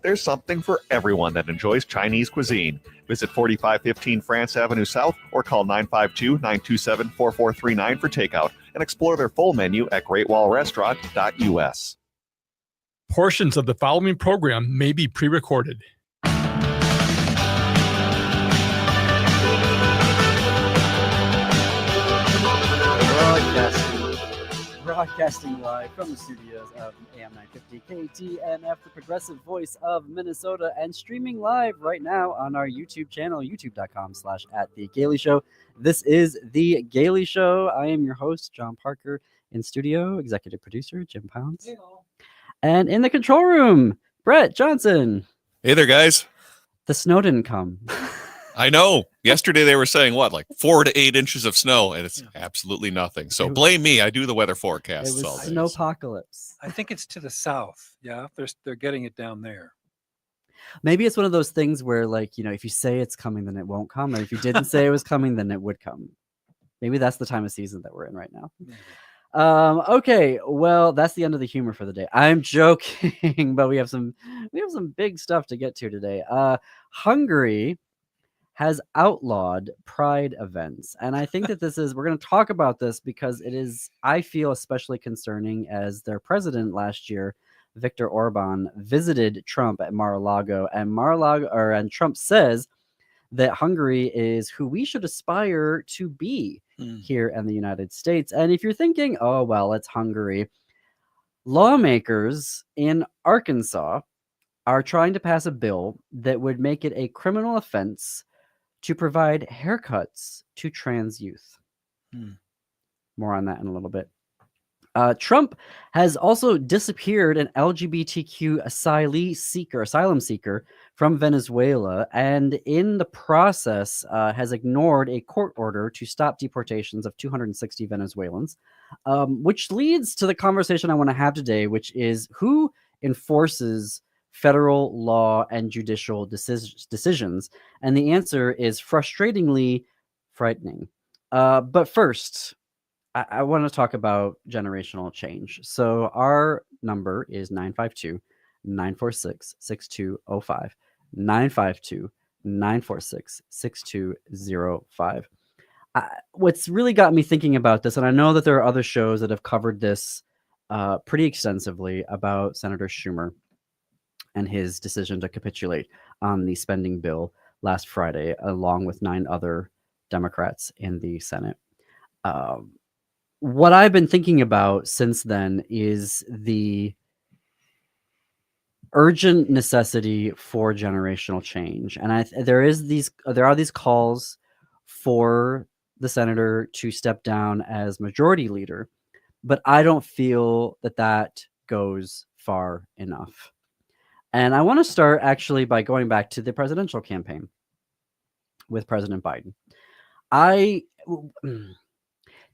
there's something for everyone that enjoys Chinese cuisine. Visit 4515 France Avenue South or call 952-927-4439 for takeout and explore their full menu at greatwallrestaurant.us. Portions of the following program may be pre-recorded. Broadcasting live from the studios of AM 950 KTNF, the progressive voice of Minnesota, and streaming live right now on our YouTube channel, youtube.com/@TheGailey This is The Gailey Show. I am your host, John Parker, in studio, executive producer, Jim Pounds. And in the control room, Brett Johnson. Hey there, guys. The snow didn't come. I know. Yesterday they were saying, like 4 to 8 inches of snow, and it's absolutely nothing. So blame me. I do the weather forecasts. It was snowpocalypse. I think it's to the south. Yeah, they're getting it down there. Maybe it's one of those things where, like, if you say it's coming, then it won't come. And if you didn't say it was coming, then it would come. Maybe that's the time of season that we're in right now. Maybe. Okay, well, that's the end of the humor for the day. I'm joking, but we have some big stuff to get to today. Hungary has outlawed pride events, and I think that we're going to talk about this because it is, I feel, especially concerning, as their president last year, Viktor Orban, visited Trump at Mar-a-Lago, and Trump says that Hungary is who we should aspire to be here in the United States. And if you're thinking, oh, well, it's Hungary, lawmakers in Arkansas are trying to pass a bill that would make it a criminal offense to provide haircuts to trans youth. More on that in a little bit. Trump has also disappeared an LGBTQ asylum seeker from Venezuela, and in the process has ignored a court order to stop deportations of 260 Venezuelans, which leads to the conversation I want to have today, which is who enforces federal law and judicial decisions? And the answer is frustratingly frightening. But first, I want to talk about generational change. So our number is 952-946-6205. 952-946-6205. What's really got me thinking about this, and I know that there are other shows that have covered this pretty extensively about Senator Schumer and his decision to capitulate on the spending bill last Friday, along with 9 other Democrats in the Senate. What I've been thinking about since then is the urgent necessity for generational change. And there are these calls for the senator to step down as majority leader, but I don't feel that goes far enough. And I want to start actually by going back to the presidential campaign with President Biden.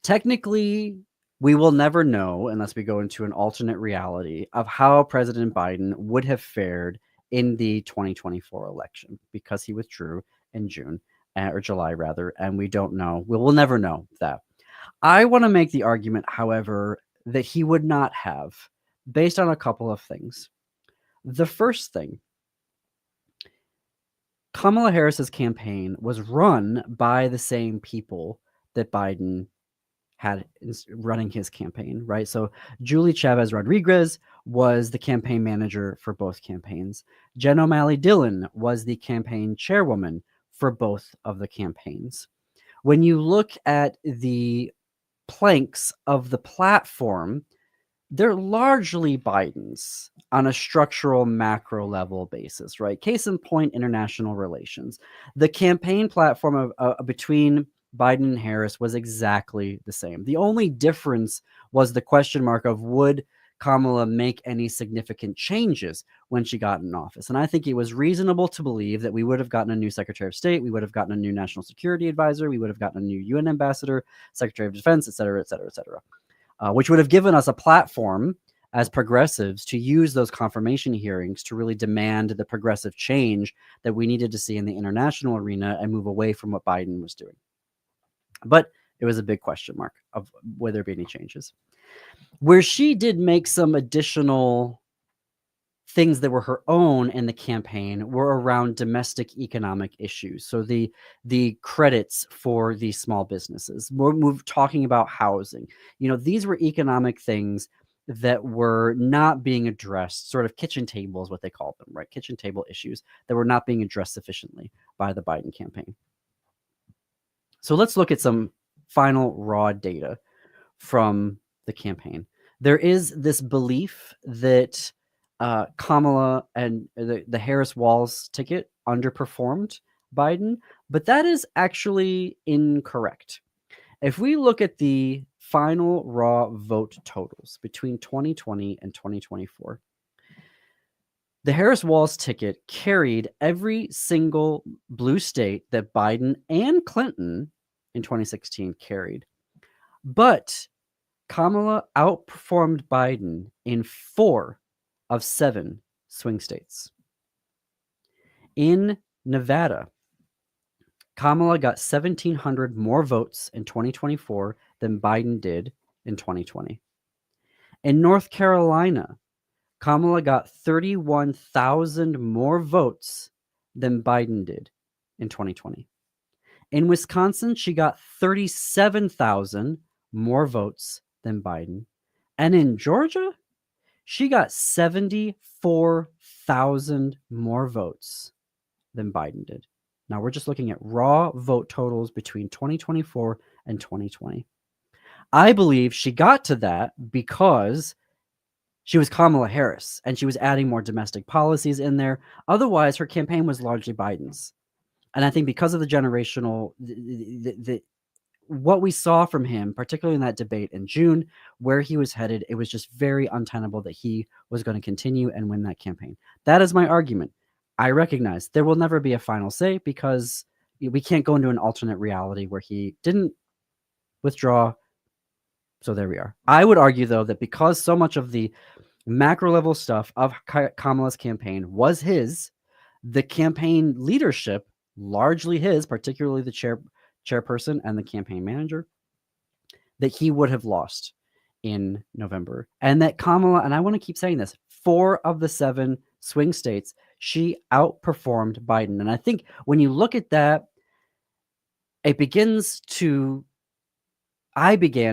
Technically, we will never know unless we go into an alternate reality of how President Biden would have fared in the 2024 election, because he withdrew in June or July rather, and we don't know. We will never know that. I want to make the argument, however, that he would not have, based on a couple of things. The first thing, Kamala Harris's campaign was run by the same people that Biden had running his campaign, right? So Julie Chavez Rodriguez was the campaign manager for both campaigns. Jen O'Malley Dillon was the campaign chairwoman for both of the campaigns. When you look at the planks of the platform, they're largely Biden's on a structural macro level basis, right? Case in point, international relations. The campaign platform between Biden and Harris was exactly the same. The only difference was the question mark of would Kamala make any significant changes when she got in office. And I think it was reasonable to believe that we would have gotten a new Secretary of State, we would have gotten a new National Security Advisor, we would have gotten a new UN Ambassador, Secretary of Defense, et cetera, et cetera, et cetera, which would have given us a platform as progressives to use those confirmation hearings to really demand the progressive change that we needed to see in the international arena and move away from what Biden was doing. But it was a big question mark of whether there be any changes. Where she did make some additional things that were her own in the campaign were around domestic economic issues. So the credits for the small businesses, we're talking about housing. These were economic things that were not being addressed, sort of kitchen table is what they called them, right? Kitchen table issues that were not being addressed sufficiently by the Biden campaign. So let's look at some final raw data from the campaign. There is this belief that Kamala and the Harris-Walz ticket underperformed Biden, but that is actually incorrect. If we look at the final raw vote totals between 2020 and 2024, the Harris-Walz ticket carried every single blue state that Biden and Clinton in 2016 carried. But Kamala outperformed Biden in 4 of 7 swing states. In Nevada, Kamala got 1,700 more votes in 2024 than Biden did in 2020. In North Carolina, Kamala got 31,000 more votes than Biden did in 2020. In Wisconsin, she got 37,000 more votes than Biden. And in Georgia, she got 74,000 more votes than Biden did. Now we're just looking at raw vote totals between 2024 and 2020. I believe she got to that because she was Kamala Harris and she was adding more domestic policies in there. Otherwise, her campaign was largely Biden's. And I think because of the generational, what we saw from him, particularly in that debate in June, where he was headed, it was just very untenable that he was going to continue and win that campaign. That is my argument. I recognize there will never be a final say because we can't go into an alternate reality where he didn't withdraw. So there we are. I would argue, though, that because so much of the macro level stuff of Kamala's campaign was his, the campaign leadership, largely his, particularly the chairperson and the campaign manager, that he would have lost in November. And that Kamala, and I want to keep saying this, 4 of the 7 swing states, she outperformed Biden. And I think when you look at that, I began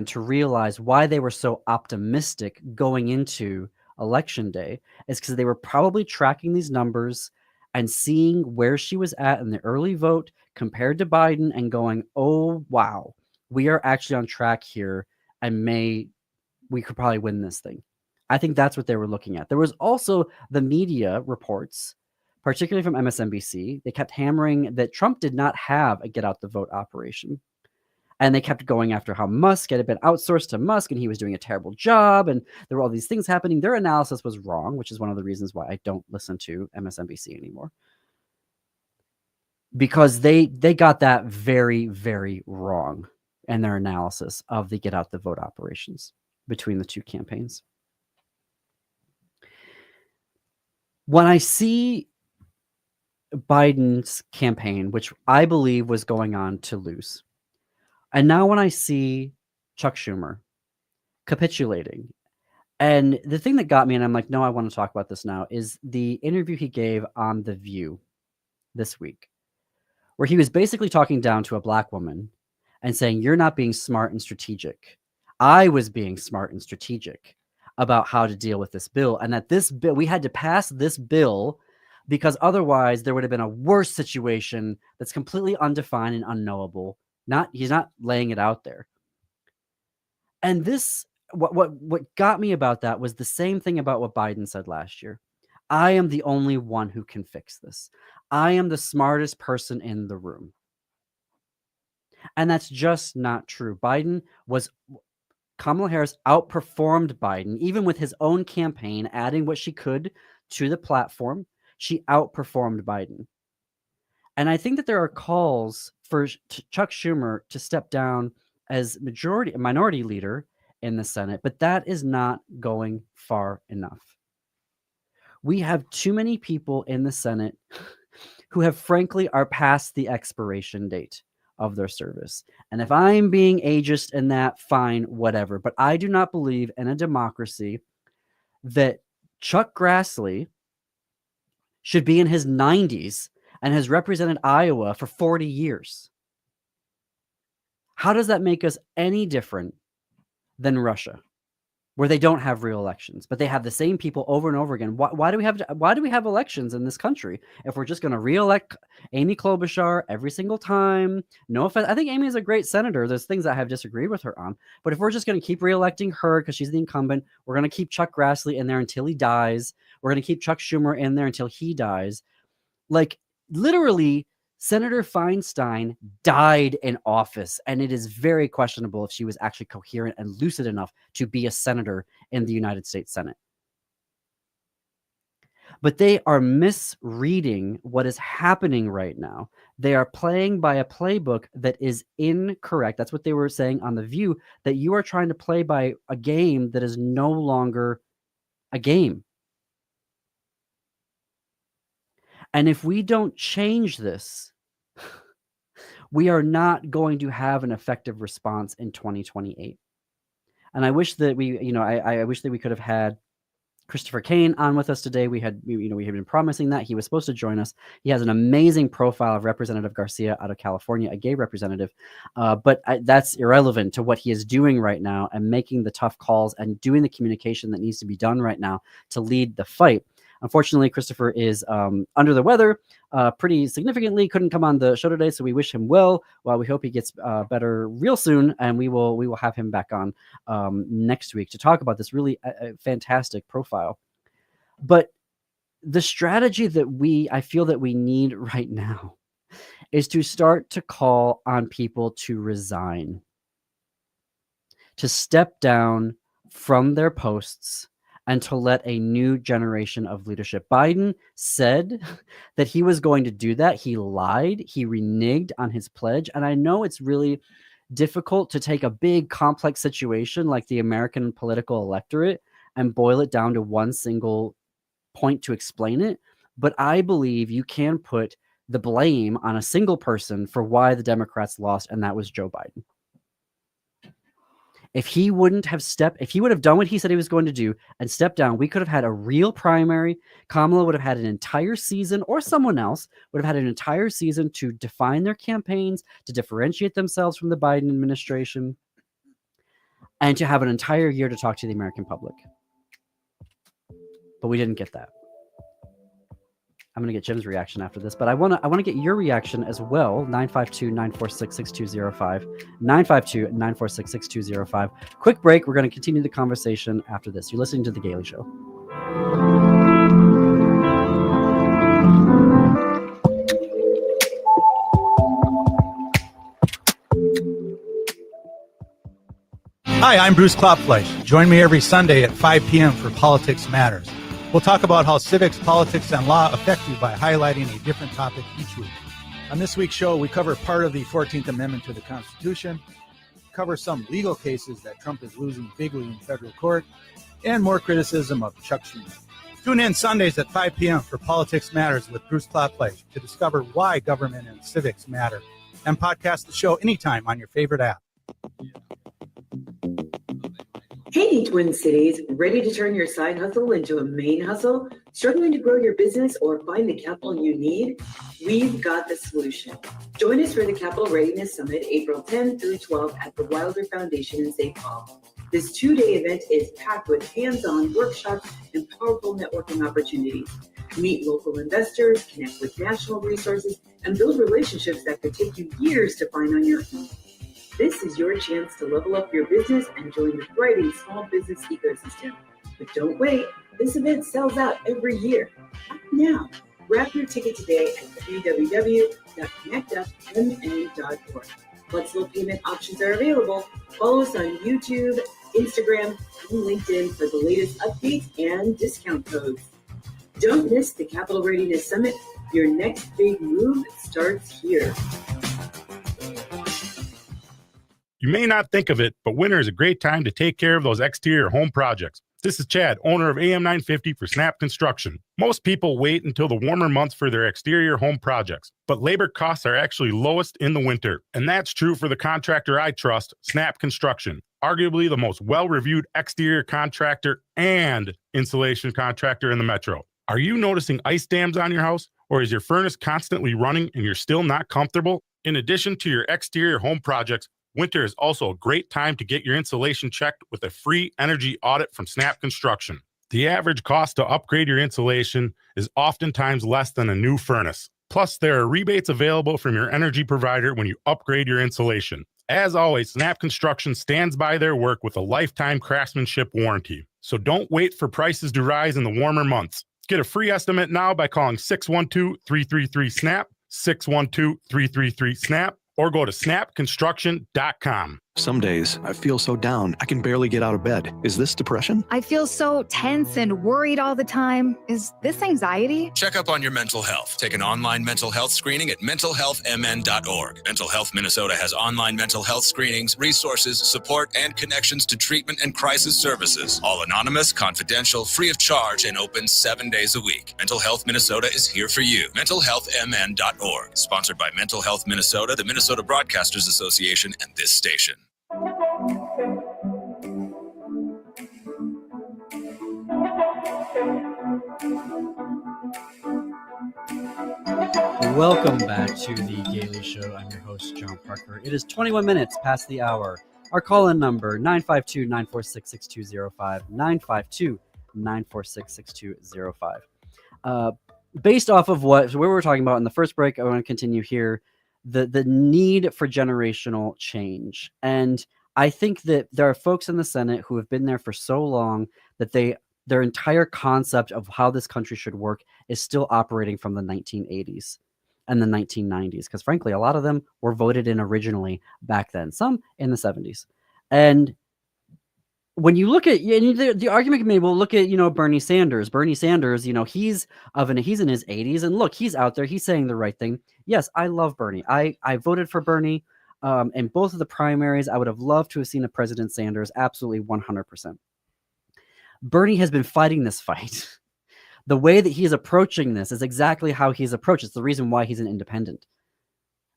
to realize why they were so optimistic going into Election Day is because they were probably tracking these numbers and seeing where she was at in the early vote compared to Biden and going, oh, wow, we are actually on track here and we could probably win this thing. I think that's what they were looking at. There was also the media reports, particularly from MSNBC. They kept hammering that Trump did not have a get out the vote operation. And they kept going after how Musk had been outsourced to Musk and he was doing a terrible job. And there were all these things happening. Their analysis was wrong, which is one of the reasons why I don't listen to MSNBC anymore. Because they got that very, very wrong in their analysis of the get out the vote operations between the two campaigns. When I see Biden's campaign, which I believe was going on to lose, and now when I see Chuck Schumer capitulating, and the thing that got me, and I'm like, no, I want to talk about this now, is the interview he gave on The View this week, where he was basically talking down to a black woman and saying, you're not being smart and strategic. I was being smart and strategic about how to deal with this bill, and that this bill, we had to pass this bill because otherwise there would have been a worse situation that's completely undefined and unknowable. He's not laying it out there. And this, what got me about that was the same thing about what Biden said last year. I am the only one who can fix this. I am the smartest person in the room. And that's just not true. Kamala Harris outperformed Biden, even with his own campaign, adding what she could to the platform. She outperformed Biden. And I think that there are calls for Chuck Schumer to step down as minority leader in the Senate, but that is not going far enough. We have too many people in the Senate who have frankly are past the expiration date of their service. And if I'm being ageist in that, fine, whatever. But I do not believe in a democracy that Chuck Grassley should be in his 90s and has represented Iowa for 40 years. How does that make us any different than Russia, where they don't have real elections, but they have the same people over and over again? Why do we have elections in this country if we're just going to reelect Amy Klobuchar every single time? No offense, I think Amy is a great senator. There's things I have disagreed with her on, but if we're just going to keep reelecting her because she's the incumbent, we're going to keep Chuck Grassley in there until he dies. We're going to keep Chuck Schumer in there until he dies. Like, literally, Senator Feinstein died in office, and it is very questionable if she was actually coherent and lucid enough to be a senator in the United States Senate. But they are misreading what is happening right now. They are playing by a playbook that is incorrect. That's what they were saying on The View, that you are trying to play by a game that is no longer a game. And if we don't change this, we are not going to have an effective response in 2028. And I wish that I wish that we could have had Christopher Kane on with us today. We had been promising that he was supposed to join us. He has an amazing profile of Representative Garcia out of California, a gay representative. But that's irrelevant to what he is doing right now and making the tough calls and doing the communication that needs to be done right now to lead the fight. Unfortunately, Christopher is under the weather pretty significantly. Couldn't come on the show today, so we wish him well. Well, we hope he gets better real soon, and we will have him back on next week to talk about this really fantastic profile. But the strategy that I feel that we need right now is to start to call on people to resign, to step down from their posts, and to let a new generation of leadership. Biden said that he was going to do that. He lied. He reneged on his pledge. And I know it's really difficult to take a big, complex situation like the American political electorate and boil it down to one single point to explain it. But I believe you can put the blame on a single person for why the Democrats lost, and that was Joe Biden. If he would have done what he said he was going to do and stepped down, we could have had a real primary. Kamala would have had an entire season, or someone else would have had an entire season to define their campaigns, to differentiate themselves from the Biden administration, and to have an entire year to talk to the American public. But we didn't get that. I'm going to get Jim's reaction after this, but I want to get your reaction as well. 952-946-6205. 952-946-6205. Quick break. We're going to continue the conversation after this. You're listening to The Gailey Show. Hi, I'm Bruce Klopfleisch. Join me every Sunday at 5 p.m. for Politics Matters. We'll talk about how civics, politics, and law affect you by highlighting a different topic each week. On this week's show, we cover part of the 14th Amendment to the Constitution, cover some legal cases that Trump is losing bigly in federal court, and more criticism of Chuck Schumer. Tune in Sundays at 5 p.m. for Politics Matters with Bruce Klopfleisch to discover why government and civics matter, and podcast the show anytime on your favorite app. Hey, Twin Cities, ready to turn your side hustle into a main hustle? Struggling to grow your business or find the capital you need? We've got the solution. Join us for the Capital Readiness Summit, April 10 through 12 at the Wilder Foundation in St. Paul. This two-day event is packed with hands-on workshops and powerful networking opportunities. Meet local investors, connect with national resources, and build relationships that could take you years to find on your own. This is your chance to level up your business and join the thriving small business ecosystem. But don't wait, this event sells out every year. Act now. Grab your ticket today at www.connectupmn.org. Flexible payment options are available. Follow us on YouTube, Instagram, and LinkedIn for the latest updates and discount codes. Don't miss the Capital Readiness Summit. Your next big move starts here. You may not think of it, but winter is a great time to take care of those exterior home projects. This is Chad, owner of AM 950 for Snap Construction. Most people wait until the warmer months for their exterior home projects, but labor costs are actually lowest in the winter. And that's true for the contractor I trust, Snap Construction. Arguably the most well-reviewed exterior contractor and insulation contractor in the metro. Are you noticing ice dams on your house, or is your furnace constantly running and you're still not comfortable? In addition to your exterior home projects, winter is also a great time to get your insulation checked with a free energy audit from Snap Construction. The average cost to upgrade your insulation is oftentimes less than a new furnace. Plus, there are rebates available from your energy provider when you upgrade your insulation. As always, Snap Construction stands by their work with a lifetime craftsmanship warranty. So don't wait for prices to rise in the warmer months. Get a free estimate now by calling 612-333-SNAP, 612-333-SNAP, or go to snapconstruction.com. Some days I feel so down I can barely get out of bed. Is this depression? I feel so tense and worried all the time. Is this anxiety? Check up on your mental health. Take an online mental health screening at mentalhealthmn.org. Mental Health Minnesota has online mental health screenings, resources, support, and connections to treatment and crisis services. All anonymous, confidential, free of charge, and open 7 days a week. Mental Health Minnesota is here for you. mentalhealthmn.org. Sponsored by Mental Health Minnesota, the Minnesota Broadcasters Association, and this station. Welcome back to the Daily Show. I'm your host, John Parker. It is 21 minutes past the hour. Our call-in number, 952-946-6205, 952-946-6205. Based off of what we were talking about in the first break, I want to continue here. The need for generational change. And I think that there are folks in the Senate who have been there for so long that their entire concept of how this country should work is still operating from the 1980s and the 1990s. Because frankly, a lot of them were voted in originally back then, some in the 70s. And when you look at the argument can be, well, look at, Bernie Sanders. Bernie Sanders, he's in his 80s, and look, he's out there. He's saying the right thing. Yes, I love Bernie. I voted for Bernie in both of the primaries. I would have loved to have seen a President Sanders. Absolutely 100%. Bernie has been fighting this fight. The way that he's approaching this is exactly how he's approached. It's the reason why he's an independent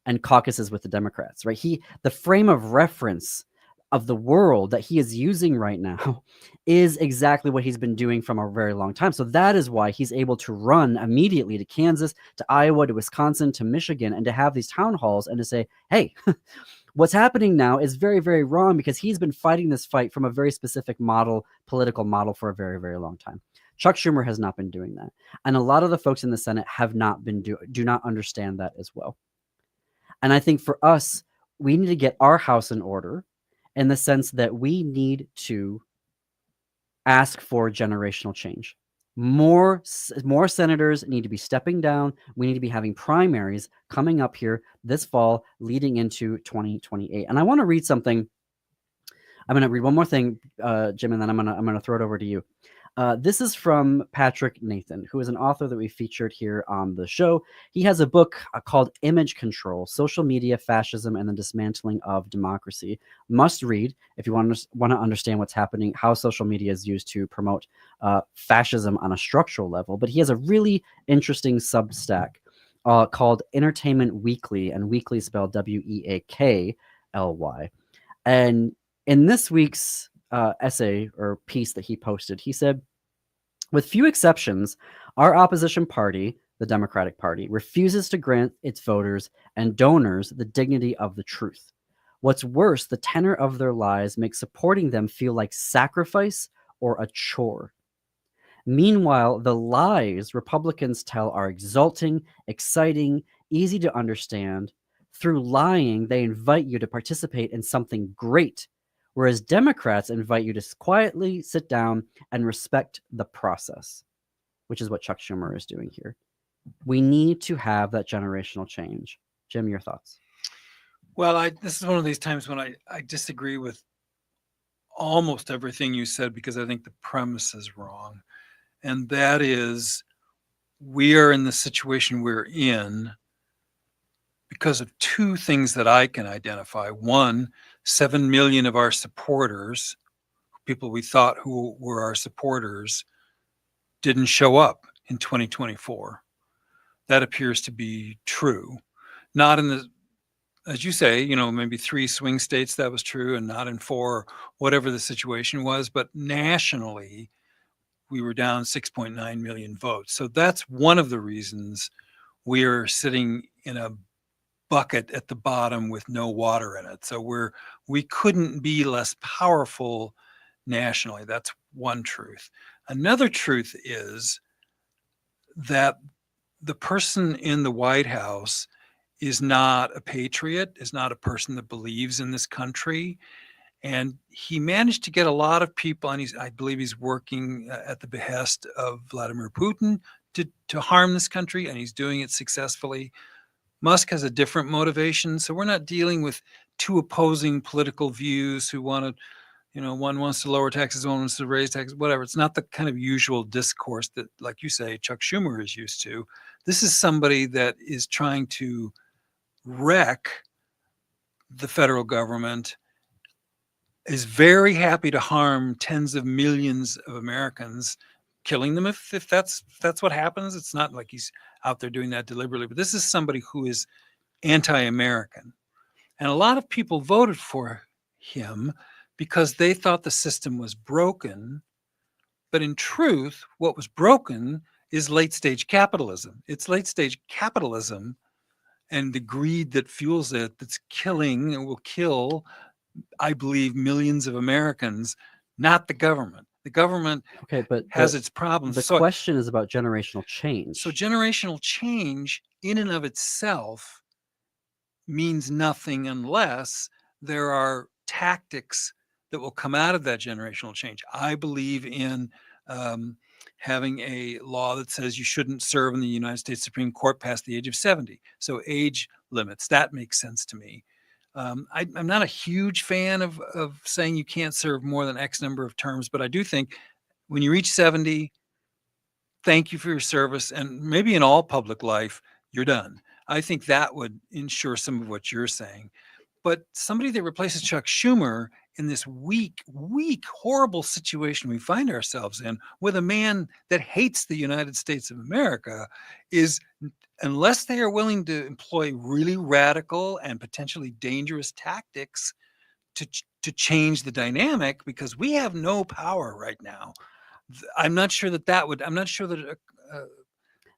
and caucuses with the Democrats, right? The frame of reference of the world that he is using right now is exactly what he's been doing from a very long time. So that is why he's able to run immediately to Kansas, to Iowa, to Wisconsin, to Michigan, and to have these town halls and to say, hey, what's happening now is very, very wrong, because he's been fighting this fight from a very specific political model for a very, very long time. Chuck Schumer has not been doing that. And a lot of the folks in the Senate do not understand that as well. And I think for us, we need to get our house in order, in the sense that we need to ask for generational change. More senators need to be stepping down. We need to be having primaries coming up here this fall, leading into 2028. And I want to read something. I'm going to read one more thing, Jim, and then I'm going to throw it over to you. This is from Patrick Nathan, who is an author that we featured here on the show. He has a book called Image Control: Social Media, Fascism, and the Dismantling of Democracy. Must read if you want to understand what's happening, how social media is used to promote fascism on a structural level. But he has a really interesting Substack called Entertainment Weekly, and Weekly spelled Weakly. And in this week's essay or piece that he posted, he said, with few exceptions, our opposition party, the Democratic Party, refuses to grant its voters and donors the dignity of the truth. What's worse, the tenor of their lies makes supporting them feel like sacrifice or a chore. Meanwhile, the lies Republicans tell are exalting, exciting, easy to understand. Through lying, they invite you to participate in something great, whereas Democrats invite you to quietly sit down and respect the process, which is what Chuck Schumer is doing here. We need to have that generational change. Jim, your thoughts? Well, this is one of these times when I disagree with almost everything you said, because I think the premise is wrong. And that is, we are in the situation we're in because of two things that I can identify. One, 7 million of our supporters, people we thought who were our supporters, didn't show up in 2024. That appears to be true. Not in the, as you say, maybe 3 swing states that was true, and not in 4, whatever the situation was. But nationally, we were down 6.9 million votes. So that's one of the reasons we're sitting in a bucket at the bottom with no water in it. So we couldn't be less powerful nationally. That's one truth. Another truth is that the person in the White House is not a patriot, is not a person that believes in this country. And he managed to get a lot of people, and I believe he's working at the behest of Vladimir Putin to harm this country, and he's doing it successfully. Musk has a different motivation. So we're not dealing with two opposing political views who want to, one wants to lower taxes, one wants to raise taxes, whatever. It's not the kind of usual discourse that, like you say, Chuck Schumer is used to. This is somebody that is trying to wreck the federal government, is very happy to harm tens of millions of Americans, killing them if that's what happens. It's not like he's out there doing that deliberately, but this is somebody who is anti-American. And a lot of people voted for him because they thought the system was broken. But in truth, what was broken is late stage capitalism. It's late stage capitalism and the greed that fuels it that's killing and will kill, I believe, millions of Americans, not the government. The government has its problems. The question is about generational change. So generational change in and of itself means nothing unless there are tactics that will come out of that generational change. I believe in having a law that says you shouldn't serve in the United States Supreme Court past the age of 70. So age limits, that makes sense to me. I'm not a huge fan of saying you can't serve more than X number of terms, but I do think when you reach 70, thank you for your service. And maybe in all public life, you're done. I think that would ensure some of what you're saying. But somebody that replaces Chuck Schumer in this weak, horrible situation we find ourselves in with a man that hates the United States of America is, unless they are willing to employ really radical and potentially dangerous tactics to change the dynamic, because we have no power right now. I'm not sure that I'm not sure that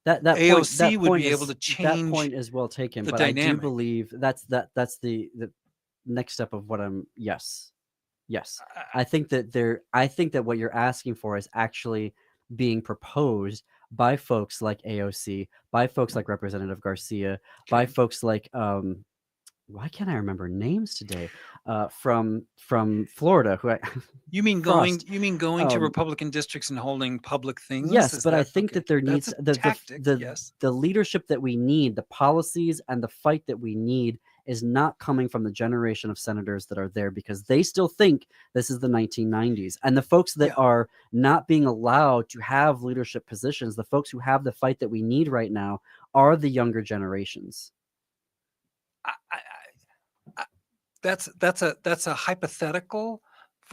that AOC point would be able to change. That point is well taken, the but dynamic. I do believe that's the next step of what I'm. Yes. I think that what you're asking for is actually being proposed by folks like AOC, by folks like Representative Garcia, by folks like why can't I remember names today? From Florida, who you mean going to Republican districts and holding public things? Yes, but I think that there needs the leadership that we need, the policies and the fight that we need is not coming from the generation of senators that are there, because they still think this is the 1990s. And the folks that are not being allowed to have leadership positions, the folks who have the fight that we need right now, are the younger generations. That's a hypothetical.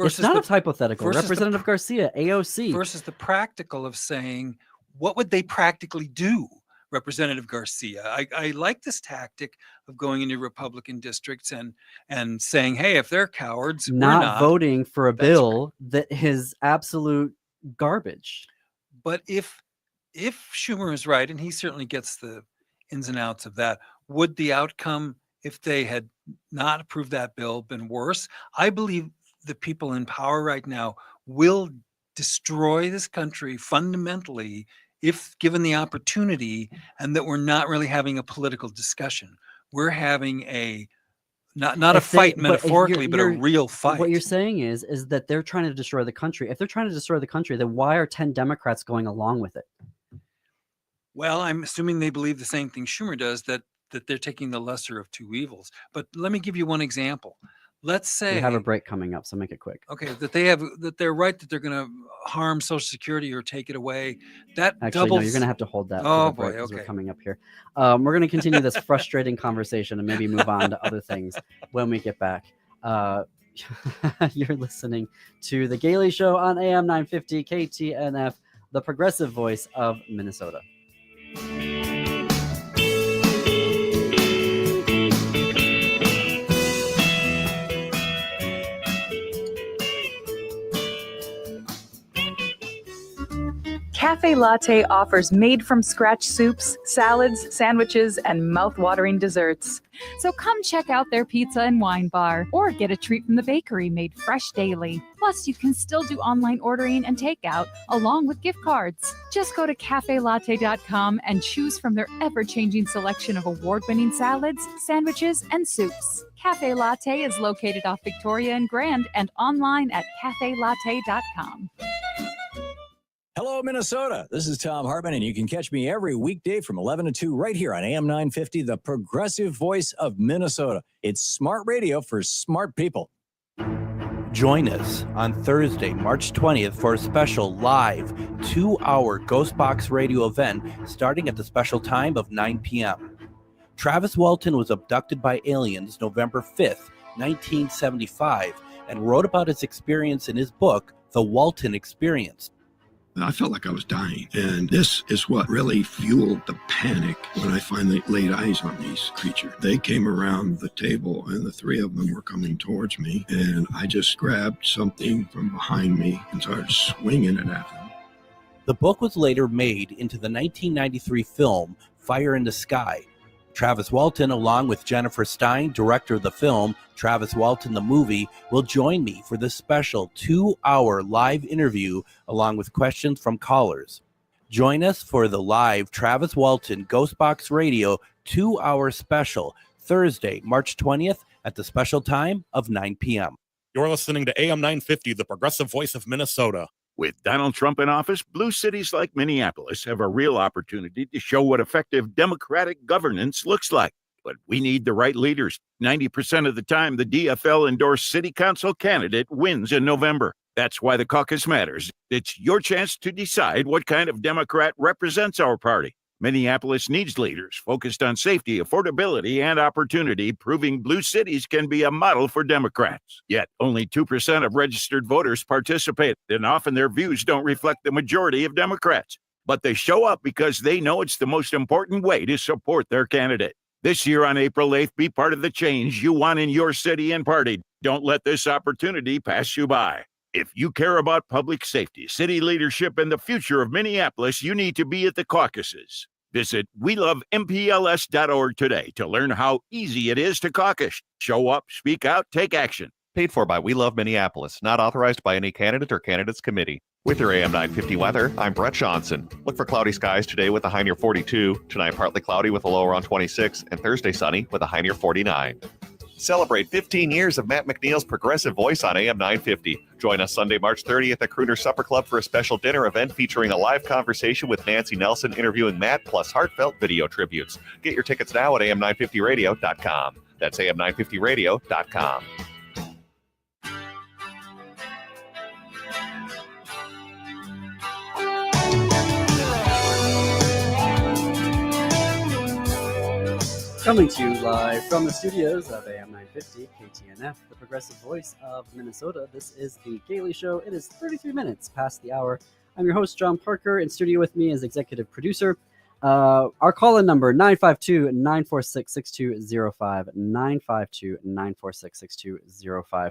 It's not a hypothetical. Representative Garcia, AOC. Versus the practical of saying, what would they practically do? Representative Garcia. I like this tactic of going into Republican districts and saying, hey, if they're cowards, not voting for a bill that is absolute garbage. But if Schumer is right, and he certainly gets the ins and outs of that, would the outcome, if they had not approved that bill, been worse? I believe the people in power right now will destroy this country fundamentally if given the opportunity, and that we're not really having a political discussion. We're having a not a fight metaphorically, but a real fight. What you're saying is that they're trying to destroy the country. If they're trying to destroy the country, then why are 10 Democrats going along with it? Well, I'm assuming they believe the same thing Schumer does, that they're taking the lesser of two evils. But let me give you one example. Let's say we have a break coming up, so make it quick. Okay, that they're right that they're going to harm Social Security or take it away. That actually, no, you're going to have to hold that. Oh for the break, boy, okay. We're coming up here. We're going to continue this frustrating conversation and maybe move on to other things when we get back. You're listening to The Gailey Show on AM 950 KTNF, the progressive voice of Minnesota. Cafe Latte offers made-from-scratch soups, salads, sandwiches, and mouth-watering desserts. So come check out their pizza and wine bar or get a treat from the bakery made fresh daily. Plus, you can still do online ordering and takeout along with gift cards. Just go to cafelatte.com and choose from their ever-changing selection of award-winning salads, sandwiches, and soups. Cafe Latte is located off Victoria and Grand and online at cafelatte.com. Hello, Minnesota. This is Tom Hartman, and you can catch me every weekday from 11 to 2 right here on AM 950, the progressive voice of Minnesota. It's smart radio for smart people. Join us on Thursday, March 20th for a special live 2-hour Ghostbox radio event starting at the special time of 9 p.m. Travis Walton was abducted by aliens November 5th, 1975, and wrote about his experience in his book, The Walton Experience. I felt like I was dying. And this is what really fueled the panic when I finally laid eyes on these creatures. They came around the table and the three of them were coming towards me. And I just grabbed something from behind me and started swinging it at them. The book was later made into the 1993 film Fire in the Sky. Travis Walton, along with Jennifer Stein, director of the film, Travis Walton the Movie, will join me for this special 2-hour live interview along with questions from callers. Join us for the live Travis Walton Ghostbox Radio 2-hour special, Thursday, March 20th at the special time of 9 p.m. You're listening to AM 950, the progressive voice of Minnesota. With Donald Trump in office, blue cities like Minneapolis have a real opportunity to show what effective Democratic governance looks like. But we need the right leaders. 90% of the time, the DFL-endorsed city council candidate wins in November. That's why the caucus matters. It's your chance to decide what kind of Democrat represents our party. Minneapolis needs leaders focused on safety, affordability, and opportunity, proving blue cities can be a model for Democrats. Yet, only 2% of registered voters participate, and often their views don't reflect the majority of Democrats. But they show up because they know it's the most important way to support their candidate. This year on April 8th, be part of the change you want in your city and party. Don't let this opportunity pass you by. If you care about public safety, city leadership, and the future of Minneapolis, you need to be at the caucuses. Visit WeLoveMPLS.org today to learn how easy it is to caucus. Show up, speak out, take action. Paid for by We Love Minneapolis, not authorized by any candidate or candidates committee. With your AM 950 weather, I'm Brett Johnson. Look for cloudy skies today with a high near 42. Tonight, partly cloudy with a low around 26. And Thursday, sunny with a high near 49. Celebrate 15 years of Matt McNeil's Progressive Voice on AM 950. Join us Sunday, March 30th at the Crooner Supper Club for a special dinner event featuring a live conversation with Nancy Nelson interviewing Matt, plus heartfelt video tributes. Get your tickets now at am950radio.com. That's am950radio.com. Coming to you live from the studios of AM 950 KTNF, the progressive voice of Minnesota. This is the Gailey Show. It is 33 minutes past the hour. I'm your host, John Parker. In studio with me is executive producer. Our call-in number, 952-946-6205, 952-946-6205.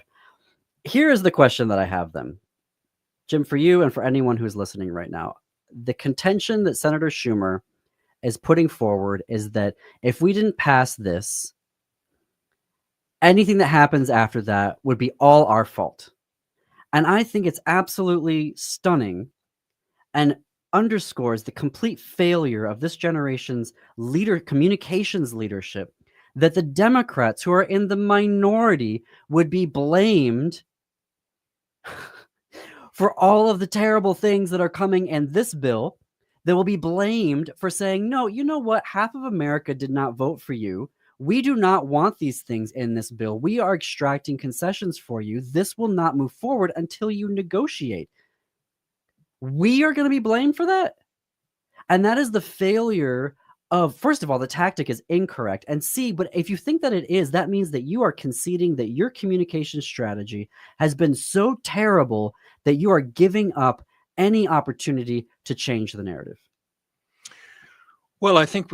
Here is the question that I have then. Jim, for you and for anyone who's listening right now, the contention that Senator Schumer is putting forward is that if we didn't pass this, anything that happens after that would be all our fault. And I think it's absolutely stunning and underscores the complete failure of this generation's communications leadership, that the Democrats, who are in the minority, would be blamed for all of the terrible things that are coming in this bill. They will be blamed for saying, no, you know what? Half of America did not vote for you. We do not want these things in this bill. We are extracting concessions for you. This will not move forward until you negotiate. We are going to be blamed for that. And that is the failure of, first of all, the tactic is incorrect. And C, but if you think that it is, that means that you are conceding that your communication strategy has been so terrible that you are giving up any opportunity to change the narrative. Well, I think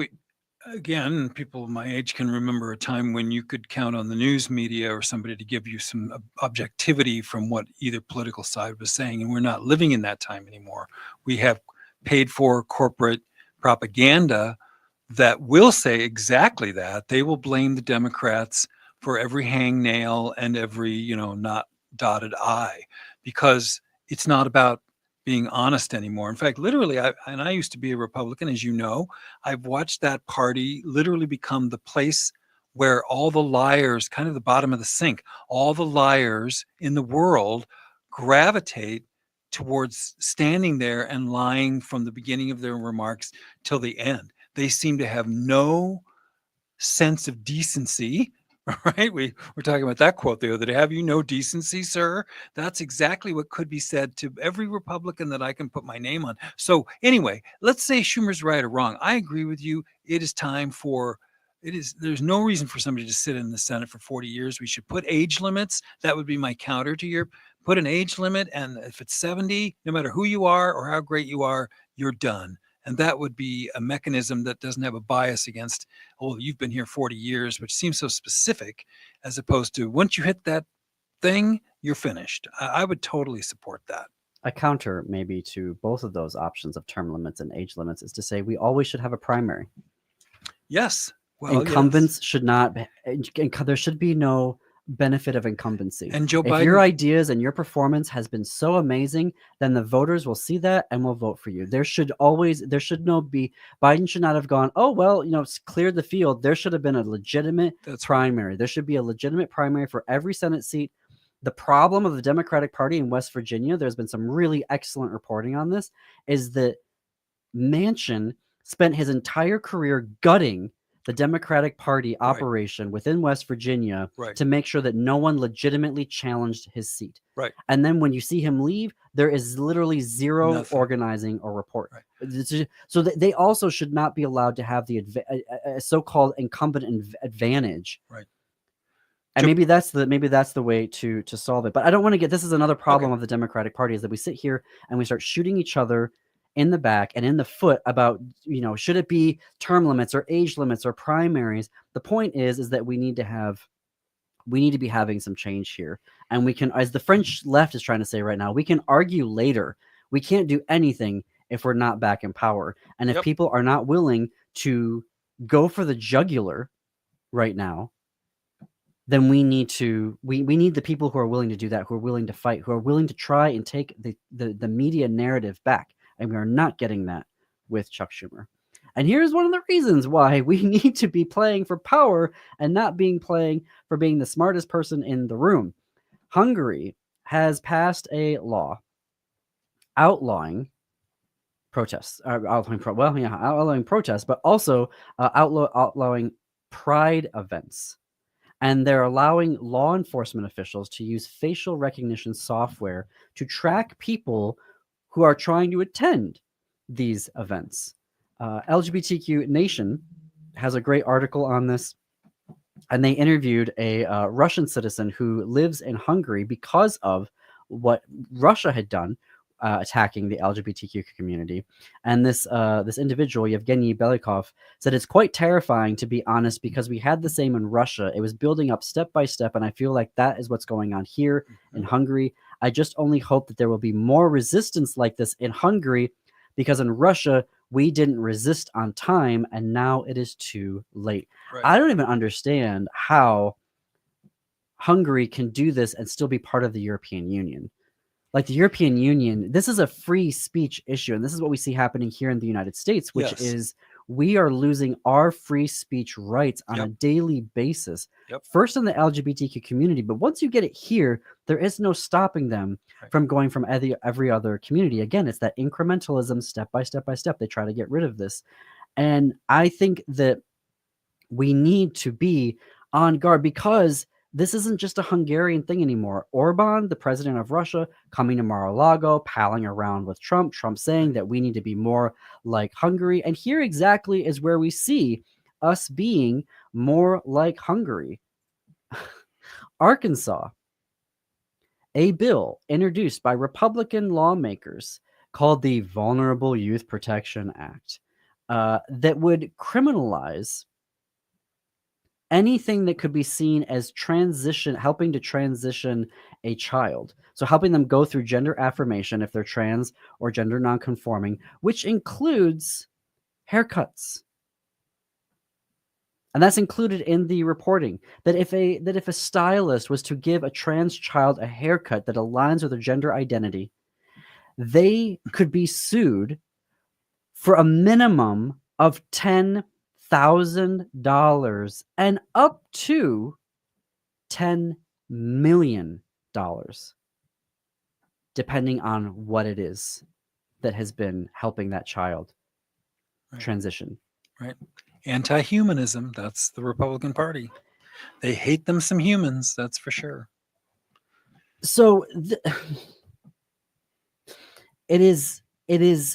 again, people my age can remember a time when you could count on the news media or somebody to give you some objectivity from what either political side was saying. And we're not living in that time anymore. We have paid for corporate propaganda that will say exactly that. They will blame the Democrats for every hangnail and every, not dotted I, because it's not about being honest anymore. In fact, literally, I used to be a Republican, as you know. I've watched that party literally become the place where all the liars, kind of the bottom of the sink, all the liars in the world gravitate towards standing there and lying from the beginning of their remarks till the end. They seem to have no sense of decency, right? We're talking about that quote the other day. Have you no decency, sir? That's exactly what could be said to every Republican that I can put my name on. So anyway, let's say Schumer's right or wrong. I agree with you. It is time for there's no reason for somebody to sit in the Senate for 40 years. We should put age limits. That would be my counter to your put an age limit. And if it's 70, no matter who you are or how great you are, you're done. And that would be a mechanism that doesn't have a bias against, oh, you've been here 40 years, which seems so specific, as opposed to once you hit that thing, you're finished. I would totally support that. A counter maybe to both of those options of term limits and age limits is to say we always should have a primary. Yes. Well, incumbents should not, there should be no benefit of incumbency. And Joe if Biden, your ideas and your performance has been so amazing, then the voters will see that and will vote for you. Biden should not have gone, oh, well, it's cleared the field. There should have been a legitimate primary. There should be a legitimate primary for every Senate seat. The problem of the Democratic Party in West Virginia, there's been some really excellent reporting on this, is that Manchin spent his entire career gutting the Democratic Party operation within West Virginia to make sure that no one legitimately challenged his seat. Right. And then when you see him leave, there is literally zero organizing or report. Right. So they also should not be allowed to have the so-called incumbent advantage. Right. And maybe that's the way to solve it. But I don't want to this is another problem of the Democratic Party, is that we sit here and we start shooting each other in the back and in the foot about, should it be term limits or age limits or primaries? The point is that we need to be having some change here. And we can, as the French left is trying to say right now, we can argue later. We can't do anything if we're not back in power. And if people are not willing to go for the jugular right now, then we need the people who are willing to do that, who are willing to fight, who are willing to try and take the media narrative back. And we are not getting that with Chuck Schumer. And here's one of the reasons why we need to be playing for power and not playing for being the smartest person in the room. Hungary has passed a law outlawing protests, outlawing protests, but also outlawing pride events. And they're allowing law enforcement officials to use facial recognition software to track people who are trying to attend these events. LGBTQ Nation has a great article on this, and they interviewed a Russian citizen who lives in Hungary because of what Russia had done attacking the LGBTQ community. And this individual, Yevgeny Belikov, said it's quite terrifying, to be honest, because we had the same in Russia. It was building up step by step, and I feel like that is what's going on here in Hungary. I just only hope that there will be more resistance like this in Hungary, because in Russia, we didn't resist on time, and now it is too late. Right. I don't even understand how Hungary can do this and still be part of the European Union. Like the European Union, this is a free speech issue, and this is what we see happening here in the United States, which is we are losing our free speech rights on a daily basis. First in the LGBTQ community, but once you get it here, there is no stopping them from going from every other community. Again, it's that incrementalism, step by step by step. They try to get rid of this. And I think that we need to be on guard, because this isn't just a Hungarian thing anymore. Orban, the president of Russia, coming to Mar-a-Lago, palling around with Trump saying that we need to be more like Hungary. And here exactly is where we see us being more like Hungary. Arkansas, a bill introduced by Republican lawmakers called the Vulnerable Youth Protection Act that would criminalize anything that could be seen as helping to transition a child. So helping them go through gender affirmation if they're trans or gender nonconforming, which includes haircuts. And that's included in the reporting, that if a stylist was to give a trans child a haircut that aligns with their gender identity, they could be sued for a minimum of $10,000 and up to $10 million, depending on what it is that has been helping that child transition. Right. Anti-humanism, that's the Republican Party. They hate them some humans, that's for sure. So it is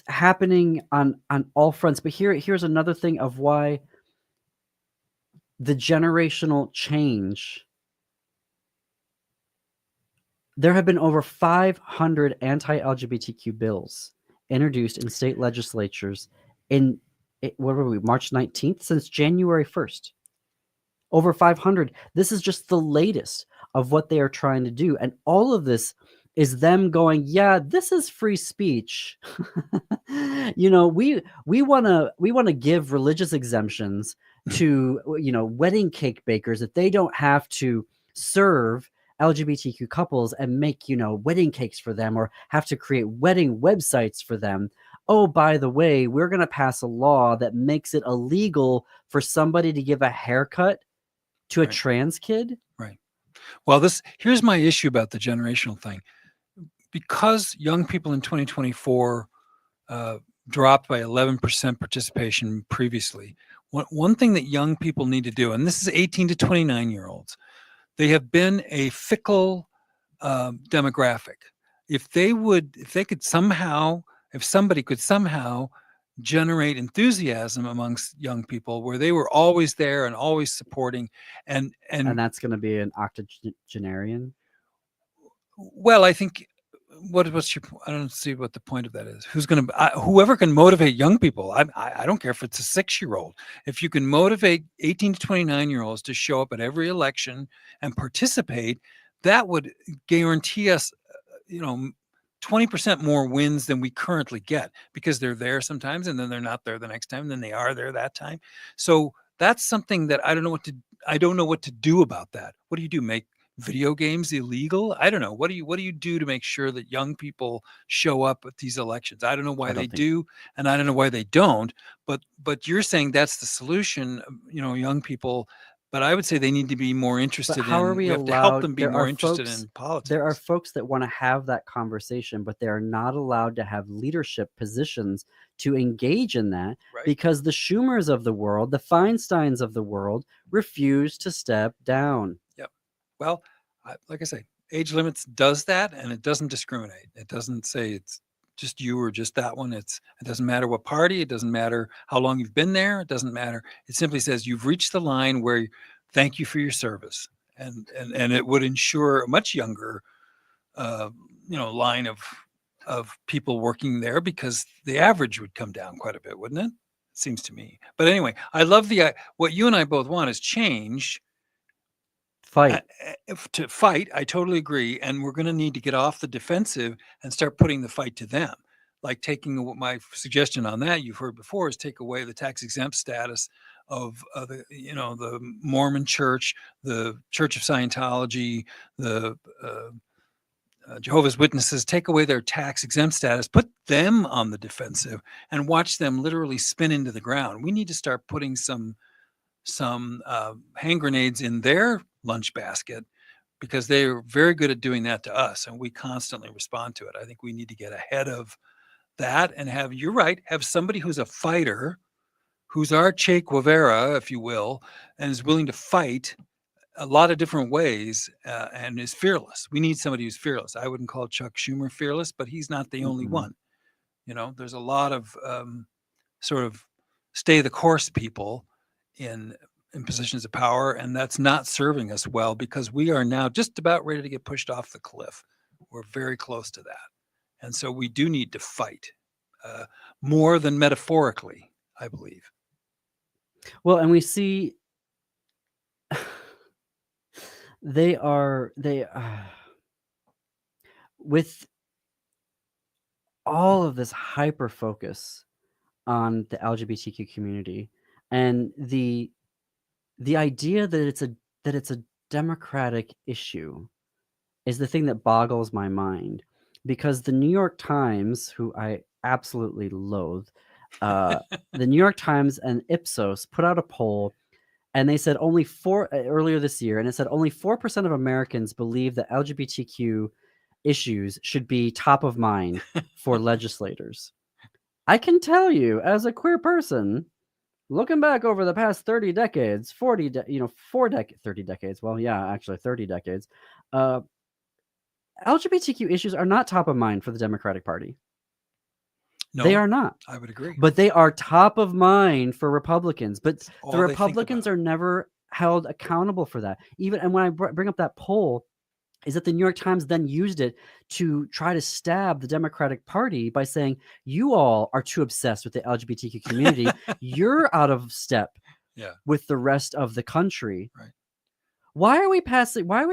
happening on all fronts. But here's another thing of why the generational change. There have been over 500 anti-LGBTQ bills introduced in state legislatures in March 19th, since January 1st. Over 500. This is just the latest of what they are trying to do. And all of this is them going, yeah, this is free speech. We want to give religious exemptions to, wedding cake bakers, that they don't have to serve LGBTQ couples and make, wedding cakes for them, or have to create wedding websites for them. Oh, by the way, we're going to pass a law that makes it illegal for somebody to give a haircut to a trans kid. Right. Well, here's my issue about the generational thing. Because young people in 2024 dropped by 11% participation previously, one thing that young people need to do, and this is 18 to 29-year-olds, they have been a fickle demographic. If somebody could somehow generate enthusiasm amongst young people where they were always there and always supporting, and that's going to be an octogenarian. Well, I think what's your? I don't see what the point of that is. Whoever can motivate young people. I don't care if it's a 6-year-old. If you can motivate 18 to 29-year-olds to show up at every election and participate, that would guarantee us, 20% more wins than we currently get, because they're there sometimes and then they're not there the next time, then they are there that time. So that's something that I don't know what to do about that. What do you do? Make video games illegal? I don't know. What do you do to make sure that young people show up at these elections? I don't know why they do, and I don't know why they don't. But you're saying that's the solution, young people. But I would say they need to be more interested. But how are we have allowed to help them be there more are interested folks- in politics? There are folks that want to have that conversation, but they are not allowed to have leadership positions to engage in that, because the Schumers of the world, the Feinsteins of the world, refuse to step down. Yep. Well, like I say, age limits does that, and it doesn't discriminate. It doesn't say it's just you or just that one. It doesn't matter what party. It doesn't matter how long you've been there. It doesn't matter. It simply says you've reached the line where thank you for your service, and it would ensure a much younger, line of people working there, because the average would come down quite a bit, wouldn't it? It seems to me. But anyway, I love what you and I both want is change. To fight, I totally agree, and we're going to need to get off the defensive and start putting the fight to them. Like taking my suggestion on that you've heard before is take away the tax exempt status of the Mormon Church, the Church of Scientology, the Jehovah's Witnesses. Take away their tax exempt status, put them on the defensive, and watch them literally spin into the ground. We need to start putting some hand grenades in their lunch basket, because they're very good at doing that to us, and we constantly respond to it. I think we need to get ahead of that and have somebody who's a fighter, who's our Che Guevara, if you will, and is willing to fight a lot of different ways, and is fearless. We need somebody who's fearless. I wouldn't call Chuck Schumer fearless, but he's not the only one. There's a lot of sort of stay the course people in positions of power, and that's not serving us well, because we are now just about ready to get pushed off the cliff. We're very close to that. And so we do need to fight more than metaphorically, I believe. Well, and we see they with all of this hyper focus on the LGBTQ community and the idea that it's a democratic issue is the thing that boggles my mind, because the New York Times, who I absolutely loathe, the New York Times and Ipsos put out a poll, and they said earlier this year, and it said only 4% of Americans believe that LGBTQ issues should be top of mind for legislators. I can tell you, as a queer person, looking back over the past 30 decades, 30 decades. Well, yeah, actually 30 decades. LGBTQ issues are not top of mind for the Democratic Party. No, they are not. I would agree. But they are top of mind for Republicans. But all the they think Republicans are never held accountable for that. And when I bring up that poll, is that the New York Times then used it to try to stab the Democratic Party by saying, you all are too obsessed with the LGBTQ community. You're out of step with the rest of the country. Right. Why are we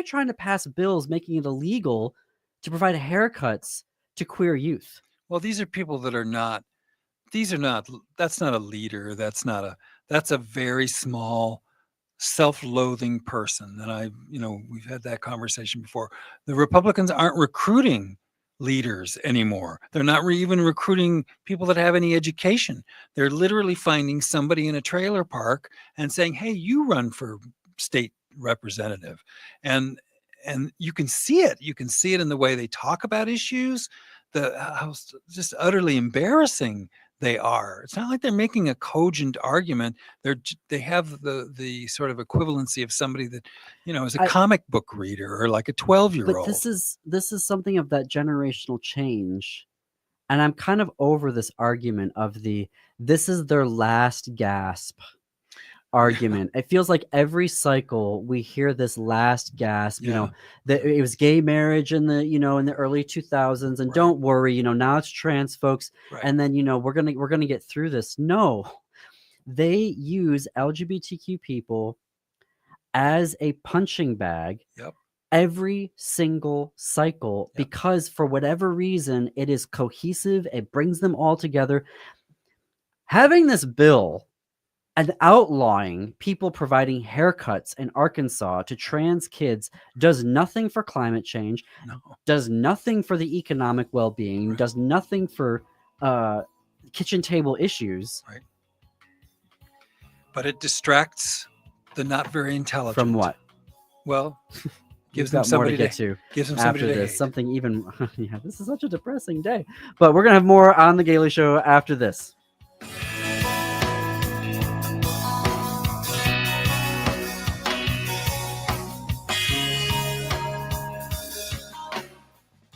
trying to pass bills making it illegal to provide haircuts to queer youth? Well, these are people that are not, that's not a leader. That's a very small, self-loathing person. And we've had that conversation before. The Republicans aren't recruiting leaders anymore. They're not even recruiting people that have any education. They're literally finding somebody in a trailer park and saying, hey, you run for state representative. And you can see it. You can see it in the way they talk about issues, how just utterly embarrassing they are. It's not like they're making a cogent argument. They have the sort of equivalency of somebody that, is a comic book reader or like a 12-year-old. But this is something of that generational change. And I'm kind of over this argument of this is their last gasp argument. It feels like every cycle we hear this last gasp, that it was gay marriage in the, in the early 2000s, and don't worry, now it's trans folks. Right. And then, we're going to get through this. No, they use LGBTQ people as a punching bag. Yep. Every single cycle, because for whatever reason, it is cohesive. It brings them all together. Having this bill and outlawing people providing haircuts in Arkansas to trans kids does nothing for climate change, does nothing for the economic well-being, does nothing for kitchen table issues. Right. But it distracts the not very intelligent. From what? Well, gives them somebody more to get to. Gives them somebody after to this. hate. Something even. Yeah, this is such a depressing day. But we're gonna have more on the Gailey Show after this.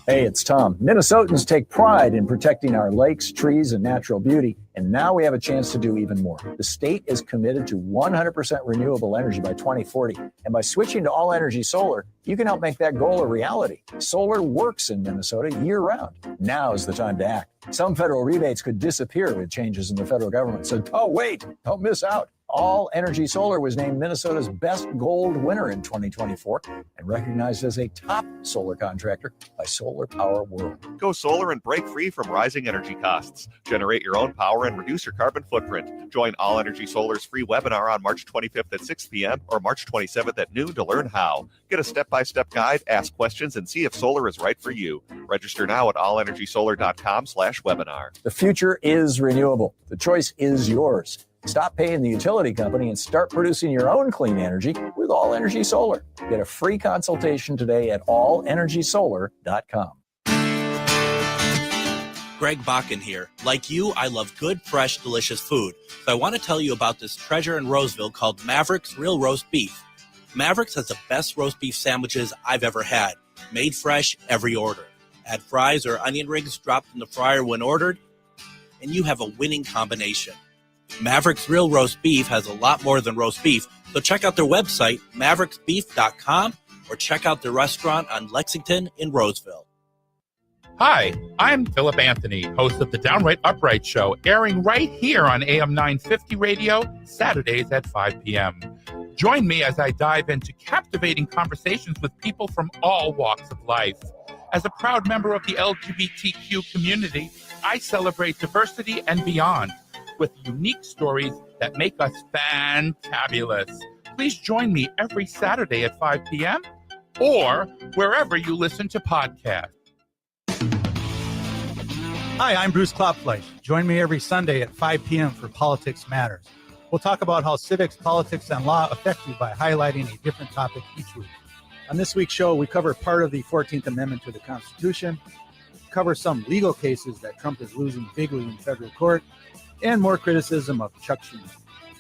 Hey, it's Tom. Minnesotans take pride in protecting our lakes, trees, and natural beauty, and now we have a chance to do even more. The state is committed to 100% renewable energy by 2040, and by switching to all-energy solar, you can help make that goal a reality. Solar works in Minnesota year-round. Now is the time to act. Some federal rebates could disappear with changes in the federal government, so don't miss out. All Energy Solar was named Minnesota's best gold winner in 2024 and recognized as a top solar contractor by Solar Power World. Go solar and break free from rising energy costs. Generate your own power and reduce your carbon footprint. Join All Energy Solar's free webinar on March 25th at 6 p.m. or March 27th at noon to learn how. Get a step-by-step guide, ask questions, and see if solar is right for you. Register now at allenergysolar.com/webinar. The future is renewable. The choice is yours. Stop paying the utility company and start producing your own clean energy with All Energy Solar. Get a free consultation today at allenergysolar.com. Greg Bakken here. Like you, I love good, fresh, delicious food. So I want to tell you about this treasure in Roseville called Maverick's Real Roast Beef. Maverick's has the best roast beef sandwiches I've ever had. Made fresh every order. Add fries or onion rings dropped in the fryer when ordered, and you have a winning combination. Maverick's Real Roast Beef has a lot more than roast beef, so check out their website, mavericksbeef.com, or check out their restaurant on Lexington in Roseville. Hi, I'm Philip Anthony, host of the Downright Upright Show, airing right here on AM 950 radio, Saturdays at 5 p.m. Join me as I dive into captivating conversations with people from all walks of life. As a proud member of the LGBTQ community, I celebrate diversity and beyond with unique stories that make us fantabulous. Please join me every Saturday at 5 p.m. or wherever you listen to podcasts. Hi, I'm Bruce Klopfleisch. Join me every Sunday at 5 p.m. for Politics Matters. We'll talk about how civics, politics, and law affect you by highlighting a different topic each week. On this week's show, we cover part of the 14th Amendment to the Constitution, cover some legal cases that Trump is losing bigly in federal court, and more criticism of Chuck Schumer.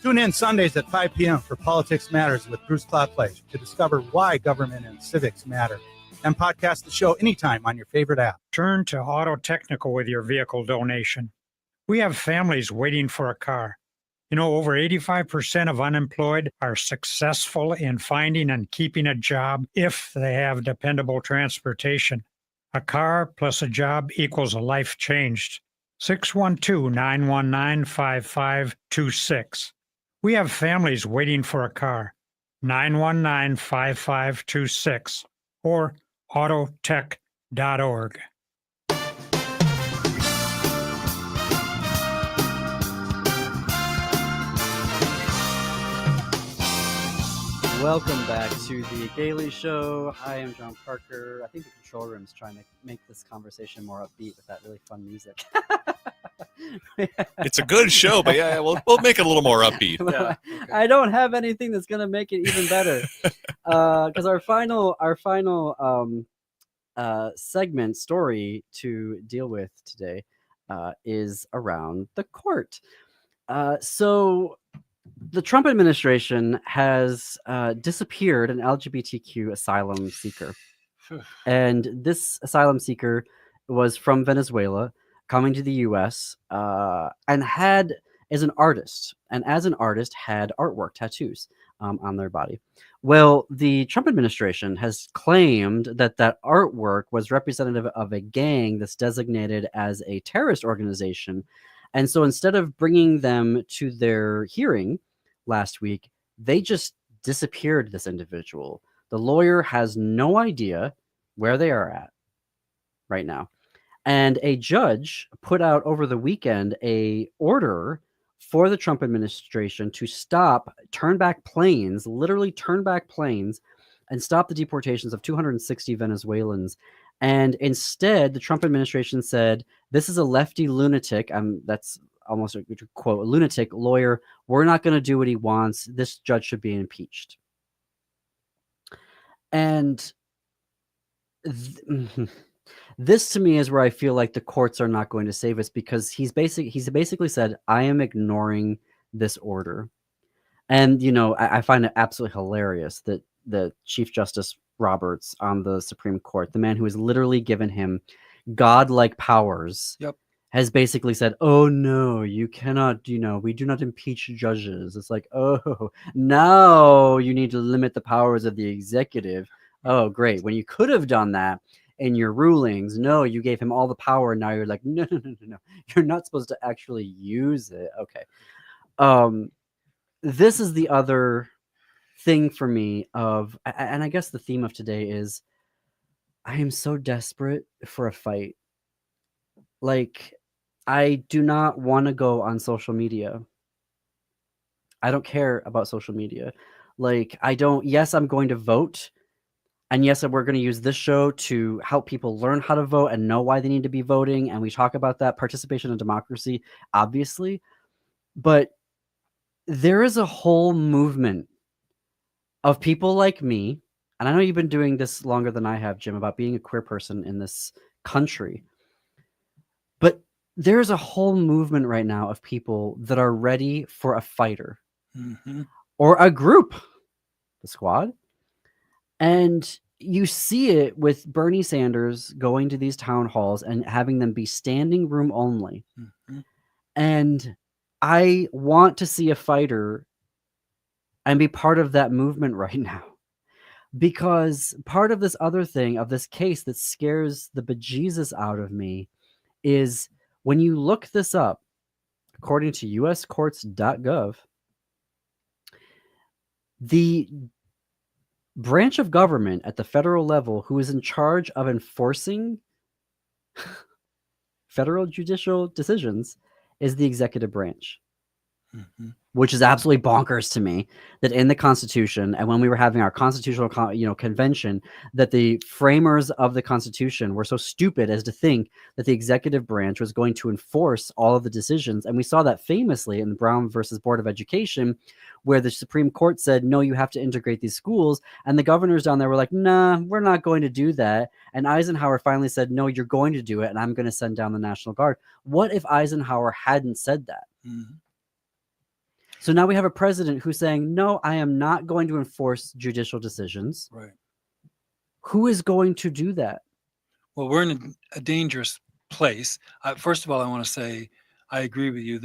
Tune in Sundays at 5 p.m. for Politics Matters with Bruce Klopfleisch to discover why government and civics matter. And podcast the show anytime on your favorite app. Turn to Auto Technical with your vehicle donation. We have families waiting for a car. You know, over 85% of unemployed are successful in finding and keeping a job if they have dependable transportation. A car plus a job equals a life changed. 612-919-5526. We have families waiting for a car. 919-5526 or autotech.org. Welcome back to the Gailey Show. I am John Parker. I think the control room is trying to make this conversation more upbeat with that really fun music. It's a good show, but yeah, we'll make it a little more upbeat. Yeah. I don't have anything that's going to make it even better. Because our final segment story to deal with today is around the court. So the Trump administration has disappeared an LGBTQ asylum seeker. And this asylum seeker was from Venezuela, coming to the U.S. And as an artist had artwork, tattoos on their body. Well, the Trump administration has claimed that artwork was representative of a gang that's designated as a terrorist organization. And so instead of bringing them to their hearing last week, they just disappeared this individual. The lawyer has no idea where they are at right now. And a judge put out over the weekend a order for the Trump administration to turn back planes, literally turn back planes, and stop the deportations of 260 Venezuelans. And instead, the Trump administration said, this is a lefty lunatic, that's almost a quote, lunatic lawyer. We're not going to do what he wants. This judge should be impeached. And this to me is where I feel like the courts are not going to save us, because he's basically said, I am ignoring this order. And, you know, I find it absolutely hilarious that the Chief Justice Roberts on the Supreme Court, the man who has literally given him godlike powers, has basically said, oh no, you cannot, we do not impeach judges. It's like, oh, now you need to limit the powers of the executive. Oh, great. When you could have done that in your rulings, no, you gave him all the power. And now you're like, no. You're not supposed to actually use it. Okay. This is the other thing for me and I guess the theme of today is, I am so desperate for a fight. Like, I do not want to go on social media. I don't care about social media. Like, yes, I'm going to vote. And yes, we're going to use this show to help people learn how to vote and know why they need to be voting. And we talk about that participation in democracy, obviously. But there is a whole movement of people like me, and I know you've been doing this longer than I have, Jim, about being a queer person in this country. But there's a whole movement right now of people that are ready for a fighter or a group, the squad. And you see it with Bernie Sanders going to these town halls and having them be standing room only. And I want to see a fighter and be part of that movement right now. Because part of this other thing, of this case that scares the bejesus out of me, is when you look this up, according to uscourts.gov, the branch of government at the federal level who is in charge of enforcing federal judicial decisions is the executive branch. Which is absolutely bonkers to me, that in the Constitution, and when we were having our constitutional convention, that the framers of the Constitution were so stupid as to think that the executive branch was going to enforce all of the decisions. And we saw that famously in the Brown versus Board of Education, where the Supreme Court said, no, you have to integrate these schools. And the governors down there were like, nah, we're not going to do that. And Eisenhower finally said, no, you're going to do it, and I'm going to send down the National Guard. What if Eisenhower hadn't said that? So now we have a president who's saying, no, I am not going to enforce judicial decisions. Right. Who is going to do that? Well, we're in a dangerous place. First of all, I want to say I agree with you.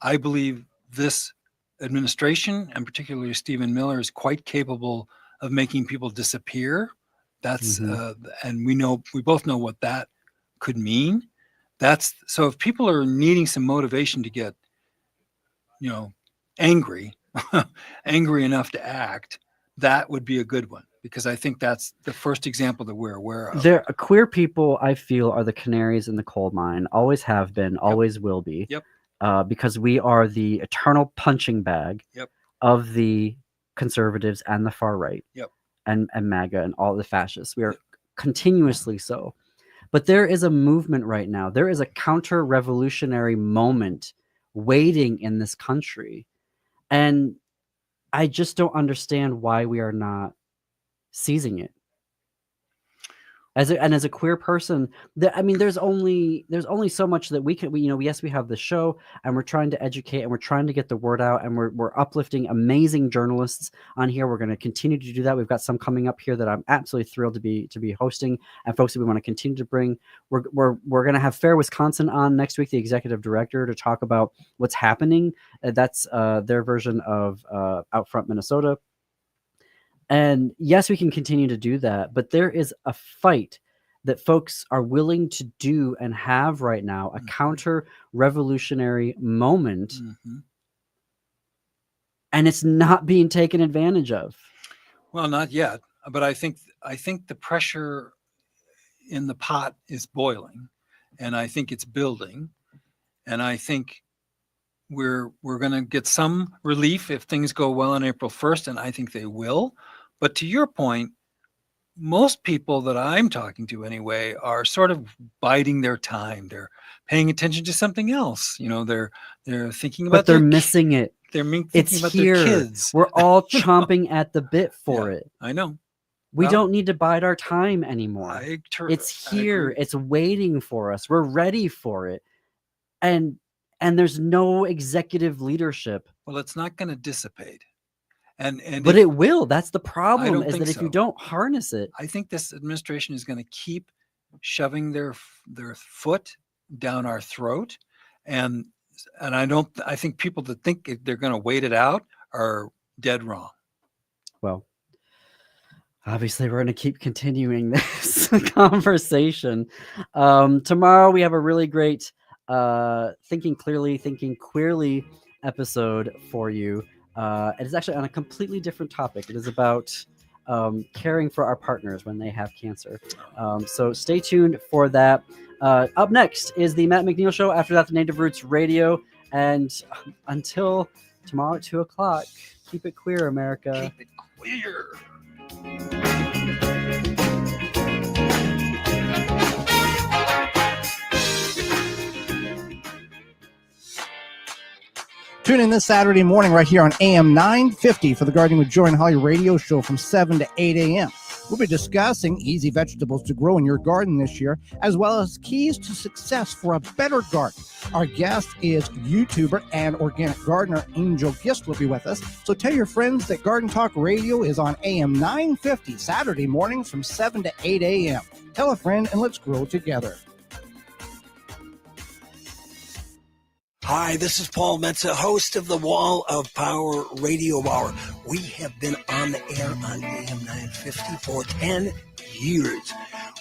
I believe this administration, and particularly Stephen Miller, is quite capable of making people disappear. That's and we both know what that could mean. So if people are needing some motivation to get angry enough to act, that would be a good one, because I think that's the first example that we're aware of. Queer people, I feel, are the canaries in the coal mine, always have been, always will be. Because we are the eternal punching bag of the conservatives and the far right and MAGA and all the fascists. We are continuously so. But there is a movement right now. There is a counter-revolutionary moment waiting in this country. And I just don't understand why we are not seizing it. As a queer person, there's only so much that we can. Yes, we have the show, and we're trying to educate, and we're trying to get the word out, and we're uplifting amazing journalists on here. We're going to continue to do that. We've got some coming up here that I'm absolutely thrilled to be hosting, and folks that we want to continue to bring. We're going to have Fair Wisconsin on next week, the executive director, to talk about what's happening. That's their version of Out Front Minnesota. And yes, we can continue to do that, but there is a fight that folks are willing to do and have right now, a counter-revolutionary moment, and it's not being taken advantage of. Well, not yet, but I think the pressure in the pot is boiling, and I think it's building, and I think we're going to get some relief if things go well on April 1st, and I think they will. But to your point, most people that I'm talking to anyway are sort of biding their time. They're paying attention to something else. They're thinking about. But they're missing it. They're thinking it's about here. Their kids. We're all chomping at the bit for it. I know. We don't need to bide our time anymore. It's here. It's waiting for us. We're ready for it. And there's no executive leadership. Well, it's not going to dissipate. But it will. That's the problem, is that if you don't harness it. I think this administration is going to keep shoving their foot down our throat. And I think people that think they're going to wait it out are dead wrong. Well, obviously, we're going to keep continuing this conversation. Tomorrow, we have a really great Thinking Queerly episode for you. It is actually on a completely different topic. It is about caring for our partners when they have cancer. So stay tuned for that. Up next is the Matt McNeil Show. After that, the Native Roots Radio. And until tomorrow at 2 o'clock, keep it queer, America. Keep it queer. Tune in this Saturday morning right here on AM 950 for the Gardening with Joy and Holly radio show from 7 to 8 a.m. We'll be discussing easy vegetables to grow in your garden this year, as well as keys to success for a better garden. Our guest is YouTuber and organic gardener Angel Gist will be with us. So tell your friends that Garden Talk Radio is on AM 950 Saturday mornings from 7 to 8 a.m. Tell a friend and let's grow together. Hi, this is Paul Metza, host of the Wall of Power Radio Hour. We have been on the air on AM 950 for 10 years.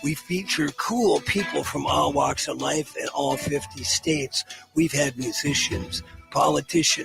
We feature cool people from all walks of life in all 50 states. We've had musicians, politicians,